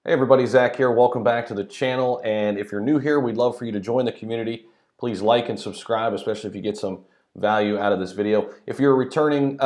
Hey everybody, Zach here. Welcome back to the channel. And if you're new here, we'd love for you to join the community. Please like and subscribe, especially if you get some value out of this video. If you're a returning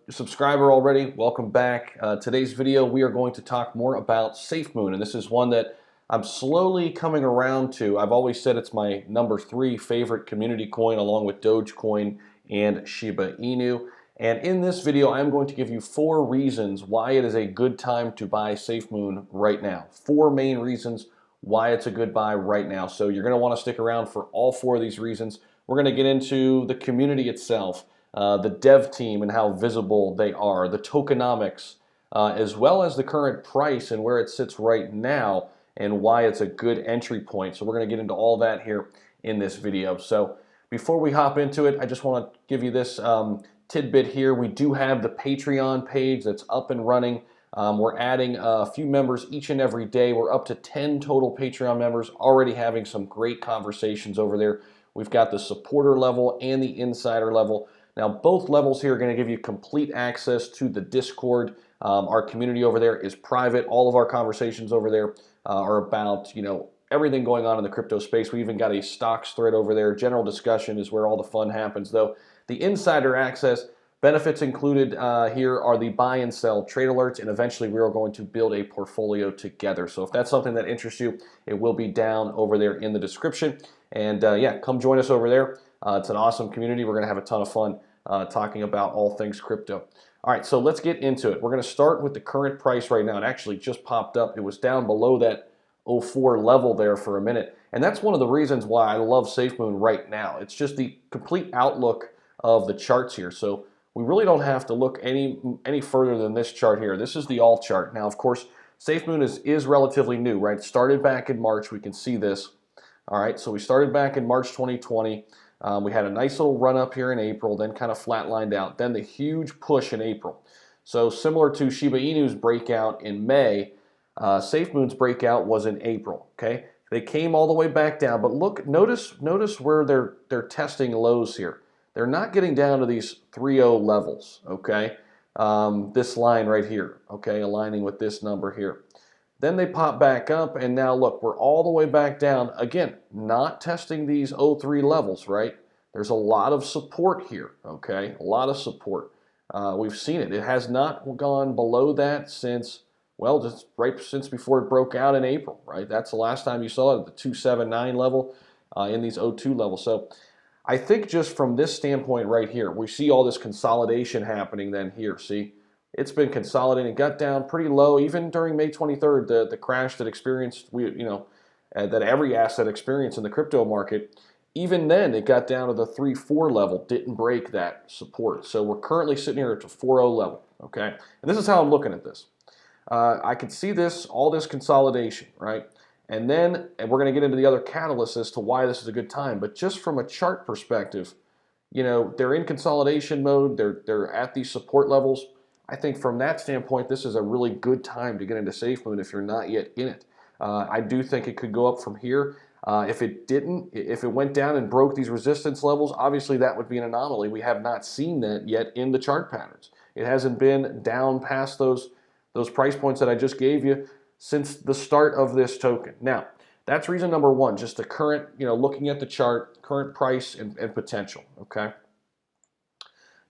subscriber already, welcome back. Today's video, we are going to talk more about Safemoon. And this is one that I'm slowly coming around to. I've always said it's my number 3 favorite community coin, along with Dogecoin and Shiba Inu. And in this video, I'm going to give you 4 reasons why it is a good time to buy Safemoon right now. 4 main reasons why it's a good buy right now. So you're going to want to stick around for all 4 of these reasons. We're going to get into the community itself, the dev team and how visible they are, the tokenomics, as well as the current price and where it sits right now and why it's a good entry point. So we're going to get into all that here in this video. So before we hop into it, I just want to give you this tidbit here. We do have the Patreon page that's up and running. We're adding a few members each and every day. We're up to 10 total Patreon members, already having some great conversations over there. We've got the supporter level and the insider level. Now, both levels here are going to give you complete access to the Discord. Our community over there is private. All of our conversations over there are about, everything going on in the crypto space. We even got a stocks thread over there. General discussion is where all the fun happens, though. The insider access benefits included here are the buy and sell trade alerts, and eventually we are going to build a portfolio together. So if that's something that interests you, it will be down over there in the description. And yeah, come join us over there. It's an awesome community. We're going to have a ton of fun talking about all things crypto. All right, so let's get into it. We're going to start with the current price right now. It actually just popped up. It was down below that 04 level there for a minute. And that's one of the reasons why I love Safemoon right now. It's just the complete outlook of the charts here. So we really don't have to look any further than this chart here. This is the all chart. Now, of course, Safemoon is relatively new, right? It started back in March. We can see this. All right, so we started back in March 2020. We had a nice little run up here in April, then kind of flatlined out. Then the huge push in April. So similar to Shiba Inu's breakout in May, Safemoon's breakout was in April. Okay, they came all the way back down, but look, notice where they're testing lows here. They're not getting down to these 3.0 levels, okay? This line right here, okay, aligning with this number here. Then they pop back up, and now look, we're all the way back down. Again, not testing these 0.3 levels, right? There's a lot of support here, okay? A lot of support. We've seen it. It has not gone below that since, well, just right since before it broke out in April, right? That's the last time you saw it at the 279 level in these 0.2 levels. So I think just from this standpoint right here, we see all this consolidation happening then here. See, it's been consolidating, got down pretty low, even during May 23rd, the crash that experienced, that every asset experienced in the crypto market. Even then, it got down to the 3.4 level, didn't break that support. So we're currently sitting here at the 4.0 level, okay? And this is how I'm looking at this. I can see all this consolidation, right? And we're going to get into the other catalysts as to why this is a good time. But just from a chart perspective, they're in consolidation mode. They're at these support levels. I think from that standpoint, this is a really good time to get into Safemoon if you're not yet in it. I do think it could go up from here. If it went down and broke these resistance levels, obviously that would be an anomaly. We have not seen that yet in the chart patterns. It hasn't been down past those price points that I just gave you since the start of this token. Now, that's reason number 1, just the current, looking at the chart, current price and potential, okay?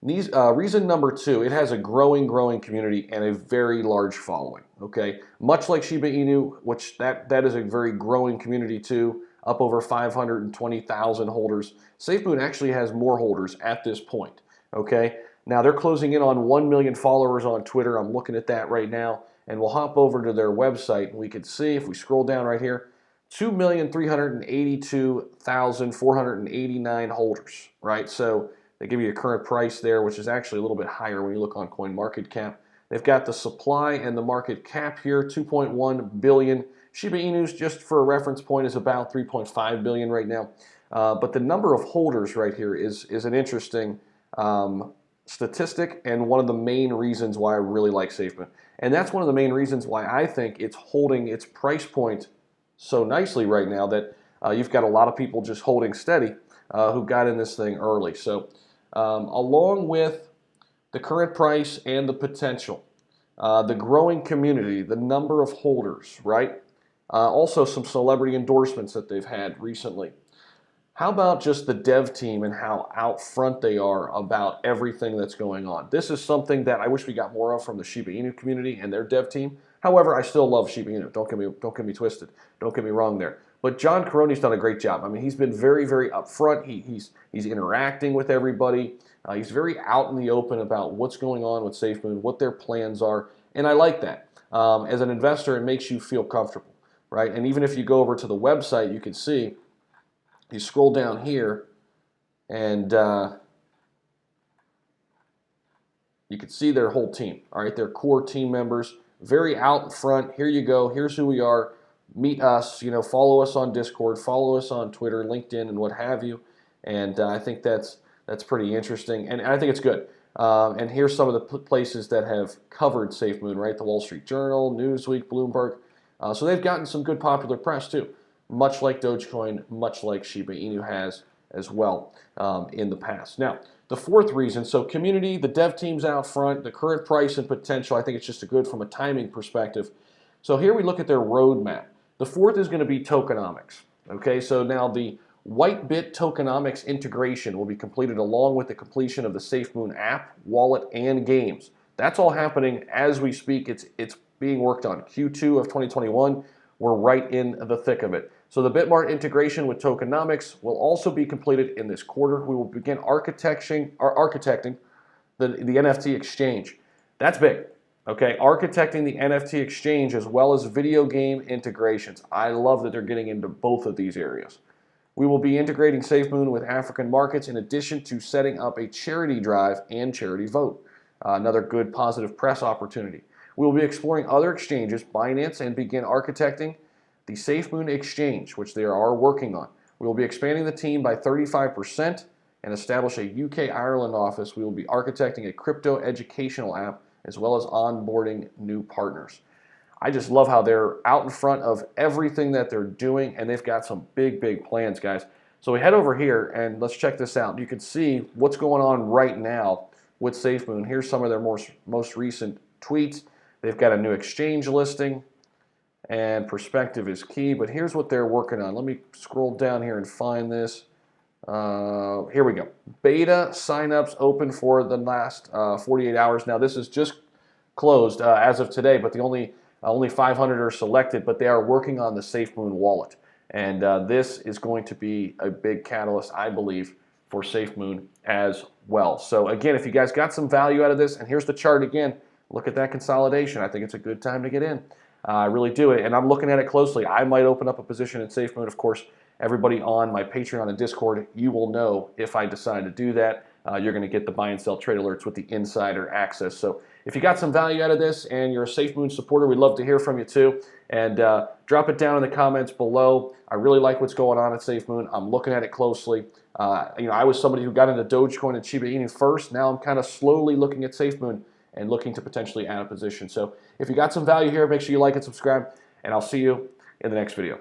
Reason number 2, it has a growing community and a very large following, okay? Much like Shiba Inu, which that is a very growing community too, up over 520,000 holders. Safemoon actually has more holders at this point, okay? Now, they're closing in on 1 million followers on Twitter. I'm looking at that right now. And we'll hop over to their website, and we can see, if we scroll down right here, 2,382,489 holders, right? So they give you a current price there, which is actually a little bit higher when you look on CoinMarketCap. They've got the supply and the market cap here, 2.1 billion. Shiba Inu's, just for a reference point, is about 3.5 billion right now. But the number of holders right here is an interesting statistic, and one of the main reasons why I really like Safemoon. And that's one of the main reasons why I think it's holding its price point so nicely right now, that you've got a lot of people just holding steady who got in this thing early. So along with the current price and the potential, the growing community, the number of holders, right? Also some celebrity endorsements that they've had recently. How about just the dev team and how out front they are about everything that's going on? This is something that I wish we got more of from the Shiba Inu community and their dev team. However, I still love Shiba Inu. Don't get me twisted. Don't get me wrong there. But John Caroni's done a great job. I mean, he's been very, very upfront. He's interacting with everybody. He's very out in the open about what's going on with Safemoon, what their plans are, and I like that. As an investor, it makes you feel comfortable, right? And even if you go over to the website, you can see, you scroll down here, and you can see their whole team, all right? Their core team members, very out in front. Here you go. Here's who we are. Meet us. You know, follow us on Discord, follow us on Twitter, LinkedIn, and what have you. And I think that's pretty interesting, and I think it's good. And here's some of the places that have covered Safemoon, right? The Wall Street Journal, Newsweek, Bloomberg. So they've gotten some good popular press too, much like Dogecoin, much like Shiba Inu has as well in the past. Now, the fourth reason, so community, the dev team's out front, the current price and potential, I think it's just a good from a timing perspective. So here we look at their roadmap. The fourth is going to be tokenomics. Okay, so now the Whitebit tokenomics integration will be completed along with the completion of the Safemoon app, wallet, and games. That's all happening as we speak. It's being worked on. Q2 of 2021, we're right in the thick of it. So the Bitmart integration with tokenomics will also be completed in this quarter. We will begin architecting the NFT exchange. That's big. Okay, architecting the NFT exchange as well as video game integrations. I love that they're getting into both of these areas. We will be integrating Safemoon with African markets in addition to setting up a charity drive and charity vote. Another good positive press opportunity. We will be exploring other exchanges, Binance, and begin architecting the Safemoon exchange, which they are working on. We will be expanding the team by 35% and establish a UK Ireland office. We will be architecting a crypto educational app as well as onboarding new partners. I just love how they're out in front of everything that they're doing, and they've got some big, big plans, guys. So we head over here, and let's check this out. You can see what's going on right now with Safemoon. Here's some of their most recent tweets. They've got a new exchange listing, and perspective is key, but here's what they're working on. Let me scroll down here and find this. Here we go. Beta signups open for the last 48 hours. Now, this is just closed as of today, but the only 500 are selected, but they are working on the Safemoon wallet. And this is going to be a big catalyst, I believe, for Safemoon as well. So again, if you guys got some value out of this, and here's the chart again, look at that consolidation. I think it's a good time to get in. I really do it, and I'm looking at it closely. I might open up a position in Safemoon. Of course, everybody on my Patreon and Discord, you will know if I decide to do that. You're going to get the buy and sell trade alerts with the insider access. So if you got some value out of this and you're a Safemoon supporter, we'd love to hear from you too. And drop it down in the comments below. I really like what's going on at Safemoon. I'm looking at it closely. I was somebody who got into Dogecoin and Shiba Inu first. Now I'm kind of slowly looking at Safemoon and looking to potentially add a position. So if you got some value here, make sure you like and subscribe, and I'll see you in the next video.